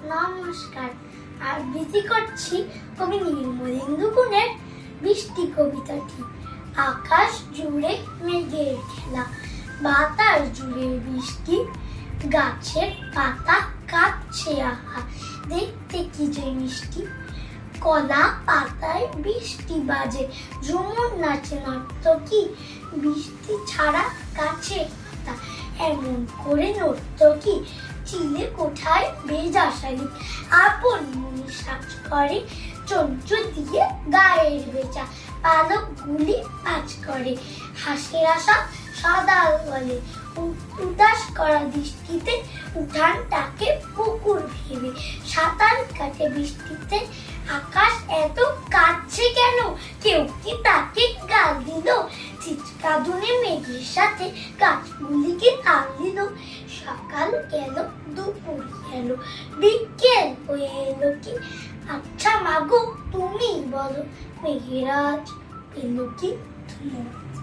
নমস্কার। আবৃত্তি করছি কবি নির্মলেন্দু গুণের বৃষ্টি কবিতাটি। আকাশ জুড়ে মেঘের খেলা, বাতাস জুড়ে বৃষ্টি, গাছের পাতা কাঁপছে আহা, দেখতে কি যে মিষ্টি। কলা পাতায় বৃষ্টি বাজে, ঝুমুর নাচে নর্তকী, বৃষ্টি ছাড়া গাছের পাতা এমন করে নর্তকী। চিলে কোঠায় ভেজা শাড়ি, আপন মনে সাজ করে, চঞ্চু দিয়ে গায়ের বেচা পালক গুলি পাঁচ করে। হাসির আশা সদাল বলে, উদাস করা দৃষ্টিতে উঠানটাকে পুকুর ভেবে। সাঁতার কাটে বৃষ্টিতে, আকাশ এত কাঁদছে কেন, কেউ কি তাকে গাল দিল? চিৎকাদুনে মেঘের সাথে গাছগুলিকে তাল দিল। সকাল গেল, দুপুর গেল, বিকেল হয়ে এলো কি? আচ্ছা মাগো তুমি বলো, মেঘের আজ এলো কি? ধন্যবাদ।